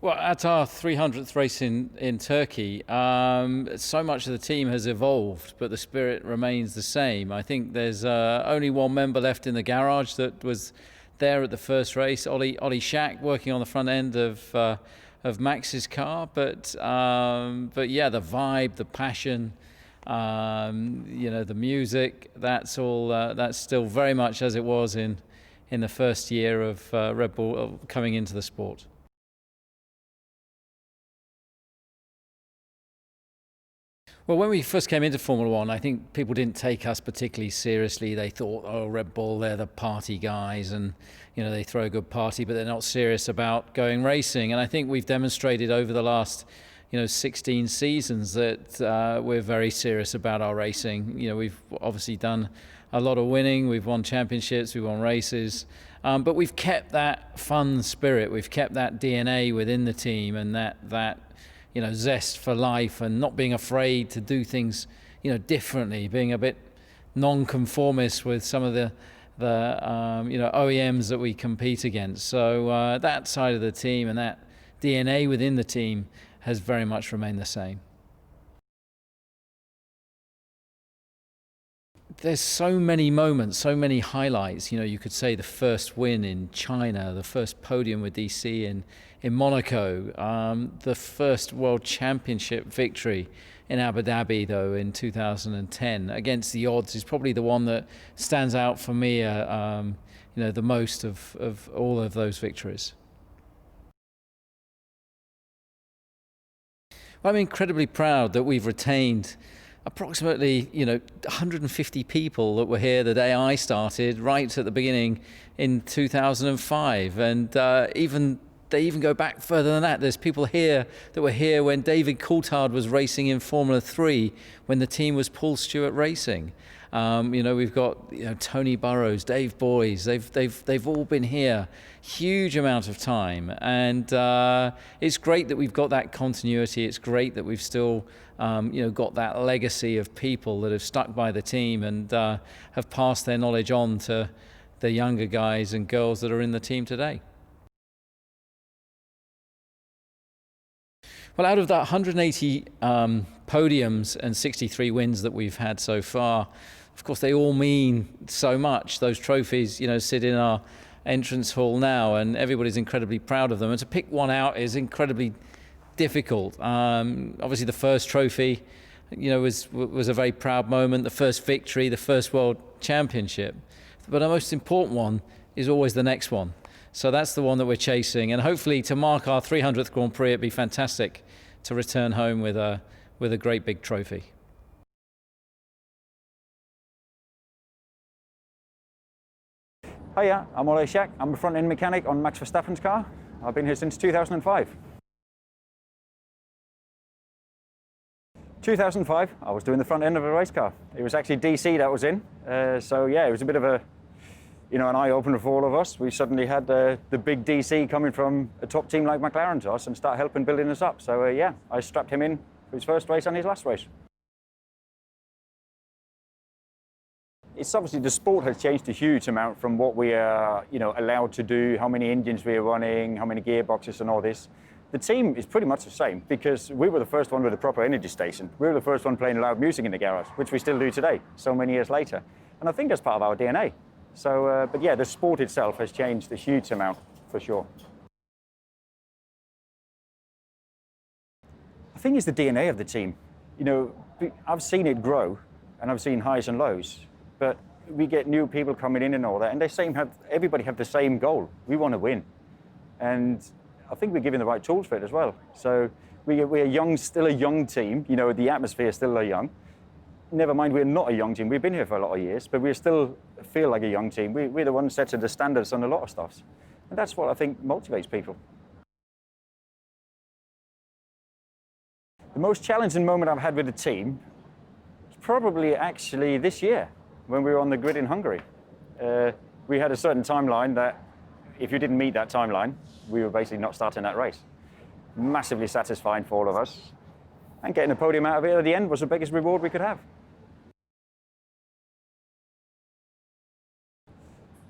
Well, at our 300th race in Turkey, so much of the team has evolved, but the spirit remains the same. I think there's only one member left in the garage that was there at the first race, Ollie Schack, working on the front end of Max's car. But yeah, the vibe, the passion, the music, that's all. That's still very much as it was in the first year of Red Bull coming into the sport. Well, when we first came into Formula One, I think people didn't take us particularly seriously. They thought, oh, Red Bull, they're the party guys and, they throw a good party, but they're not serious about going racing. And I think we've demonstrated over the last, 16 seasons that we're very serious about our racing. We've obviously done a lot of winning. We've won championships, we've won races. But we've kept that fun spirit. We've kept that DNA within the team and that zest for life and not being afraid to do things, differently, being a bit non-conformist with some of the OEMs that we compete against. So that side of the team and that DNA within the team has very much remained the same. There's so many moments, so many highlights. You could say the first win in China, the first podium with DC in Monaco, the first World Championship victory in Abu Dhabi, though, in 2010 against the odds is probably the one that stands out for me, the most of all of those victories. Well, I'm incredibly proud that we've retained approximately 150 people that were here the day I started, right at the beginning in 2005, and they even go back further than that. There's people here that were here when David Coulthard was racing in Formula 3, when the team was Paul Stewart Racing. We've got Tony Burrows, Dave Boys. They've all been here huge amount of time, and it's great that we've got that continuity. It's great that we've still got that legacy of people that have stuck by the team and have passed their knowledge on to the younger guys and girls that are in the team today. Well, out of that 180 podiums and 63 wins that we've had so far, of course, they all mean so much. Those trophies, sit in our entrance hall now, and everybody's incredibly proud of them. And to pick one out is incredibly difficult. Obviously, the first trophy, was a very proud moment. The first victory, the first World Championship. But the most important one is always the next one. So that's the one that we're chasing, and hopefully to mark our 300th Grand Prix, it'd be fantastic to return home with a great big trophy. Hiya, I'm Ollie Schack. I'm a front-end mechanic on Max Verstappen's car. I've been here since 2005. 2005, I was doing the front end of a race car. It was actually DC that was in. So yeah, it was a bit of a, an eye-opener for all of us. We suddenly had the big DC coming from a top team like McLaren to us and start helping building us up. So yeah, I strapped him in for his first race and his last race. It's obviously the sport has changed a huge amount from what we are, allowed to do, how many engines we are running, how many gearboxes and all this. The team is pretty much the same because we were the first one with a proper energy station. We were the first one playing loud music in the garage, which we still do today, so many years later. And I think that's part of our DNA. So, but yeah, the sport itself has changed a huge amount, for sure. I think it's the DNA of the team. I've seen it grow, and I've seen highs and lows, but we get new people coming in and all that, and everybody have the same goal. We want to win. And I think we're given the right tools for it as well. So we're still a young team. The atmosphere is still young. Never mind, we're not a young team. We've been here for a lot of years, but we still feel like a young team. We're the ones setting the standards on a lot of stuff. And that's what I think motivates people. The most challenging moment I've had with the team is probably actually this year when we were on the grid in Hungary. We had a certain timeline that if you didn't meet that timeline, we were basically not starting that race. Massively satisfying for all of us. And getting a podium out of it at the end was the biggest reward we could have.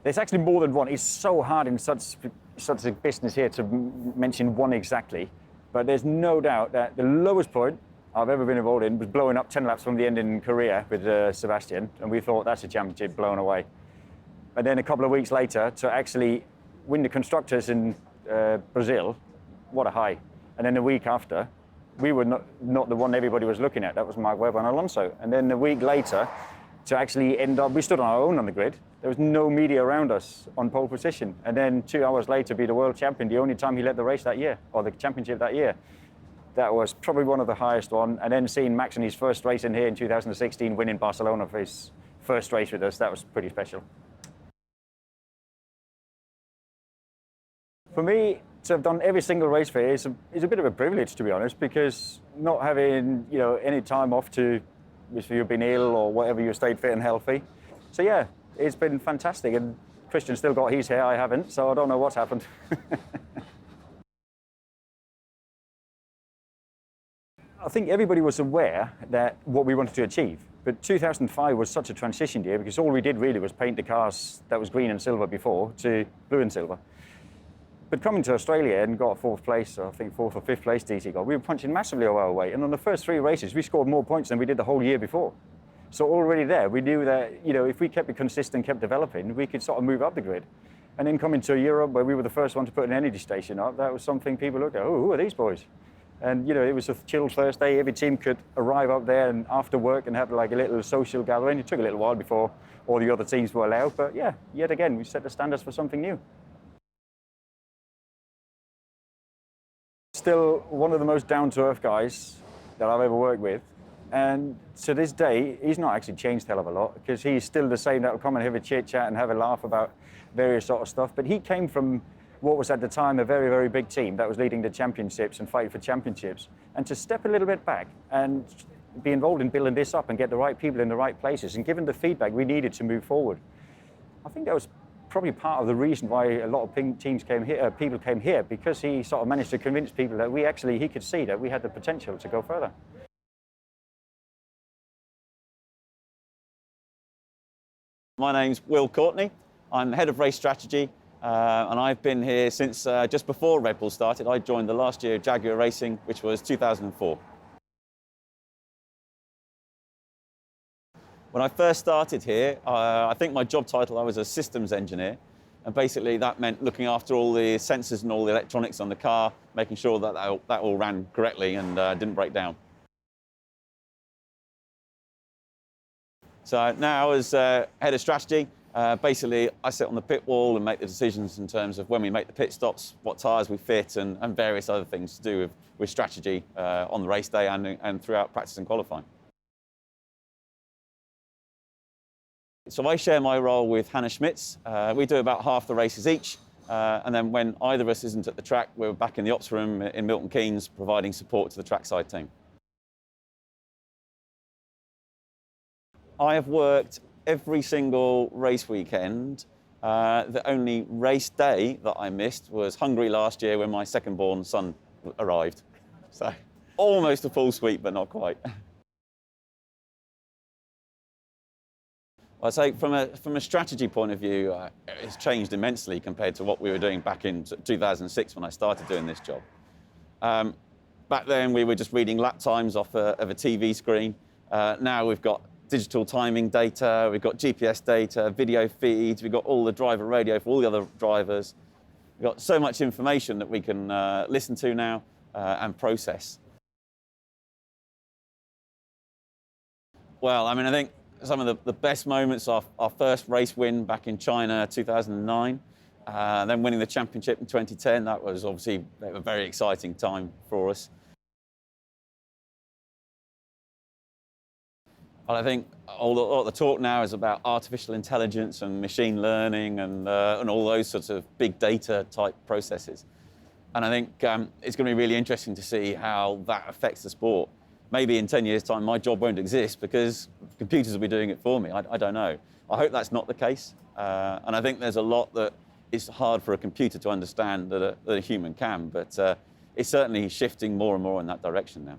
There's actually more than one. It's so hard in such such a business here to mention one exactly, but there's no doubt that the lowest point I've ever been involved in was blowing up 10 laps from the end in Korea with Sebastian, and we thought that's a championship blown away. And then a couple of weeks later, to actually win the constructors in Brazil, what a high. And then the week after, we were not the one everybody was looking at. That was Mark Webber and Alonso. And then a week later, to actually end up, we stood on our own on the grid. There was no media around us on pole position. And then 2 hours later, be the world champion, the only time he led the race that year, or the championship that year. That was probably one of the highest one. And then seeing Max in his first race in here in 2016, winning Barcelona for his first race with us, that was pretty special. For me, to have done every single race for here is a bit of a privilege, to be honest, because not having any time off to, if you've been ill or whatever, you stayed fit and healthy. So yeah, it's been fantastic. And Christian's still got his hair, I haven't, so I don't know what's happened. I think everybody was aware that what we wanted to achieve, but 2005 was such a transition year because all we did really was paint the cars that was green and silver before to blue and silver. But coming to Australia and got fourth place, I think fourth or fifth place DC got, we were punching massively our way. And on the first 3 races, we scored more points than we did the whole year before. So already there, we knew that, if we kept it consistent, kept developing, we could sort of move up the grid. And then coming to Europe, where we were the first one to put an energy station up, that was something people looked at, oh, who are these boys? And, it was a chill Thursday. Every team could arrive up there and after work and have like a little social gathering. It took a little while before all the other teams were allowed. But yeah, yet again, we set the standards for something new. Still one of the most down-to-earth guys that I've ever worked with. And to this day, he's not actually changed a hell of a lot because he's still the same that'll come and have a chit-chat and have a laugh about various sort of stuff. But he came from what was at the time a very, very big team that was leading the championships and fighting for championships. And to step a little bit back and be involved in building this up and get the right people in the right places and given the feedback we needed to move forward, I think that was probably part of the reason why a lot of teams came here, people came here, because he sort of managed to convince people that he could see that we had the potential to go further. My name's Will Courtenay. I'm head of race strategy, and I've been here since just before Red Bull started. I joined the last year of Jaguar Racing, which was 2004. When I first started here, I think my job title, I was a systems engineer. And basically that meant looking after all the sensors and all the electronics on the car, making sure that that all ran correctly and didn't break down. So now as head of strategy, basically I sit on the pit wall and make the decisions in terms of when we make the pit stops, what tyres we fit and various other things to do with strategy on the race day and throughout practice and qualifying. So I share my role with Hannah Schmitz. We do about half the races each. And then when either of us isn't at the track, we're back in the ops room in Milton Keynes providing support to the trackside team. I have worked every single race weekend. The only race day that I missed was Hungary last year when my second-born son arrived. So almost a full sweep, but not quite. I'd say from a strategy point of view, it's changed immensely compared to what we were doing back in 2006 when I started doing this job. Back then, we were just reading lap times off of a TV screen. Now we've got digital timing data, we've got GPS data, video feeds, we've got all the driver radio for all the other drivers. We've got so much information that we can listen to now and process. Well, I mean, I think some of the best moments are our first race win back in China 2009, then winning the championship in 2010. That was obviously a very exciting time for us. Well, I think all the talk now is about artificial intelligence and machine learning and all those sorts of big data type processes. And I think it's going to be really interesting to see how that affects the sport. Maybe in 10 years' time, my job won't exist because computers will be doing it for me. I don't know. I hope that's not the case. And I think there's a lot that is hard for a computer to understand that a human can, but it's certainly shifting more and more in that direction now.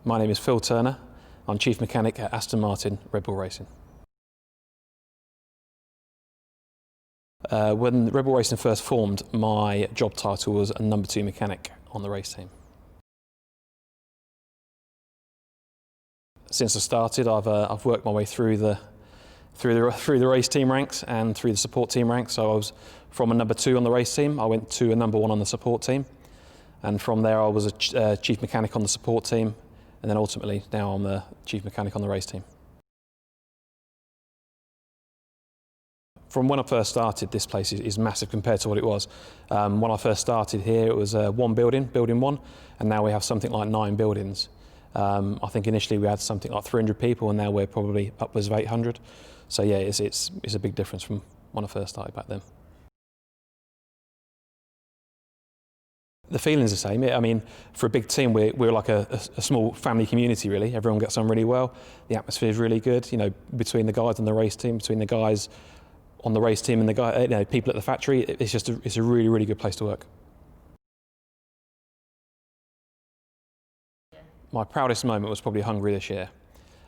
My name is Phil Turner. I'm Chief Mechanic at Aston Martin Red Bull Racing. When Red Bull Racing first formed, my job title was a number 2 mechanic on the race team. Since I started, I've worked my way through the race team ranks and through the support team ranks. So I was from a number 2 on the race team, I went to a number 1 on the support team, and from there I was a chief mechanic on the support team, and then ultimately now I'm the chief mechanic on the race team. From when I first started, this place is massive compared to what it was. When I first started here, it was one building, building 1, and now we have something like 9 buildings. I think initially we had something like 300 people, and now we're probably upwards of 800. So yeah, it's a big difference from when I first started back then. The feeling's the same. I mean, for a big team, we're like a small family community, really. Everyone gets on really well. The atmosphere is really good, you know, between the guys on the race team, between the guys on the race team and the people at the factory. It's a really, really good place to work. My proudest moment was probably Hungary this year,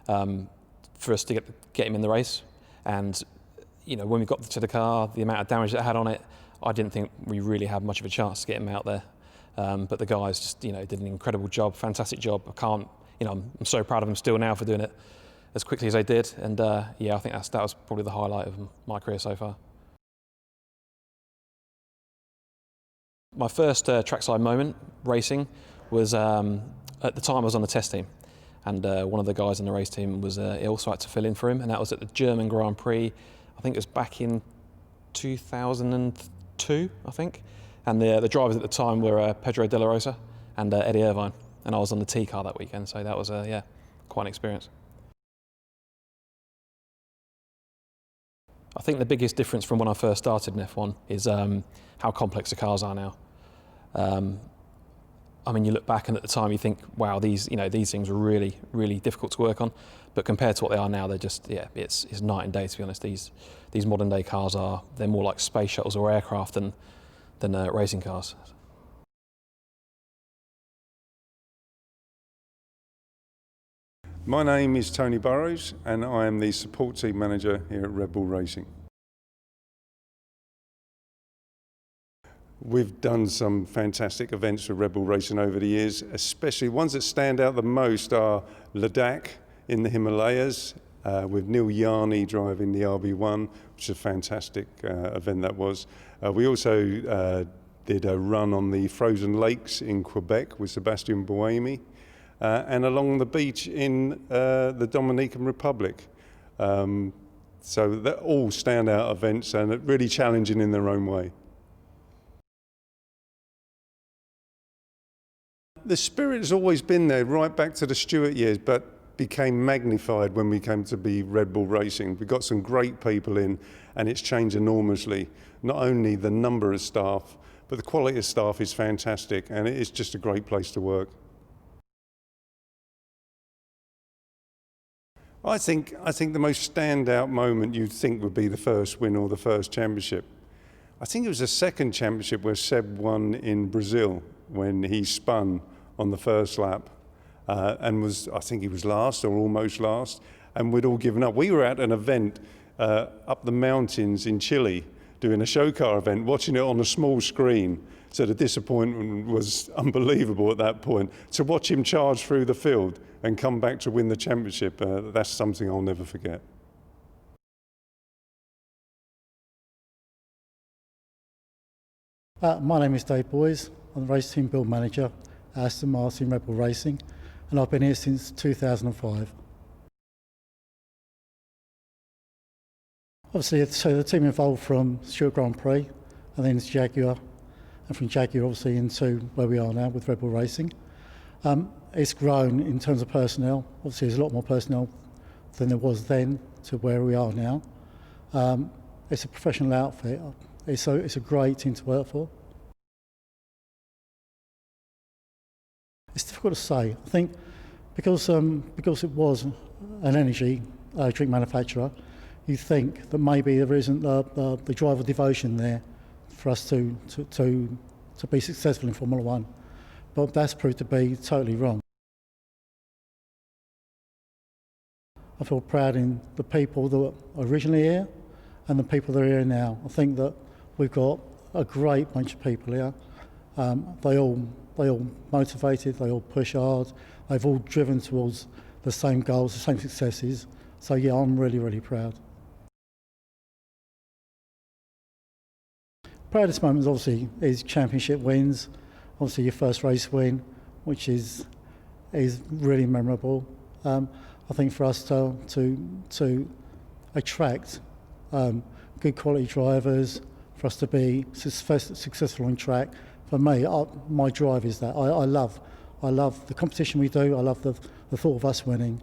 for us to get him in the race. And you know, when we got to the car, the amount of damage that it had on it, I didn't think we really had much of a chance to get him out there. But the guys just, you know, did an incredible job, fantastic job. I'm so proud of them still now for doing it as quickly as they did. And yeah, I think that was probably the highlight of my career so far. My first trackside moment racing was at the time I was on the test team, and one of the guys on the race team was ill, so I had to fill in for him, and that was at the German Grand Prix. I think it was back in 2002, I think. And the drivers at the time were Pedro De La Rosa and Eddie Irvine, and I was on the T car that weekend, so that was yeah, quite an experience. I think the biggest difference from when I first started in F1 is how complex the cars are now. I mean, you look back and at the time you think, wow, these things were really, really difficult to work on. But compared to what they are now, they're just, yeah, it's night and day, to be honest. These modern day cars they're more like space shuttles or aircraft than racing cars. My name is Tony Burrows, and I am the support team manager here at Red Bull Racing. We've done some fantastic events for Red Bull Racing over the years, especially ones that stand out the most are Ladakh in the Himalayas, with Neil Yarney driving the RB1, which is a fantastic event that was. We also did a run on the frozen lakes in Quebec with Sébastien Buemi, and along the beach in the Dominican Republic. So they're all standout events and really challenging in their own way. The spirit has always been there right back to the Stewart years, but became magnified when we came to be Red Bull Racing. We got some great people in, and it's changed enormously. Not only the number of staff, but the quality of staff is fantastic, and it is just a great place to work. I think the most standout moment you'd think would be the first win or the first championship. I think it was the second championship where Seb won in Brazil when he spun on the first lap and I think he was last or almost last, and we'd all given up. We were at an event up the mountains in Chile doing a show car event, watching it on a small screen. So the disappointment was unbelievable at that point. To watch him charge through the field and come back to win the championship, that's something I'll never forget. My name is Dave Boys. I'm the race team build manager at Aston Martin Red Bull Racing, and I've been here since 2005. Obviously, so the team evolved from Turkish Grand Prix and then to Jaguar, and from Jaguar obviously into where we are now with Red Bull Racing. It's grown in terms of personnel. Obviously, there's a lot more personnel than there was then to where we are now. It's a professional outfit. It's a great team to work for. It's difficult to say. I think because it was an energy drink manufacturer, you think that maybe there isn't the drive of devotion there for us to be successful in Formula One, but that's proved to be totally wrong. I feel proud in the people that were originally here and the people that are here now. I think that we've got a great bunch of people here. They all motivated, they all push hard, they've all driven towards the same goals, the same successes. So yeah, I'm really, really proud. Proudest moment obviously is championship wins. Obviously your first race win, which is really memorable. I think for us to attract good quality drivers, for us to be successful on track, for me, my drive is that. I love the competition we do. I love the thought of us winning.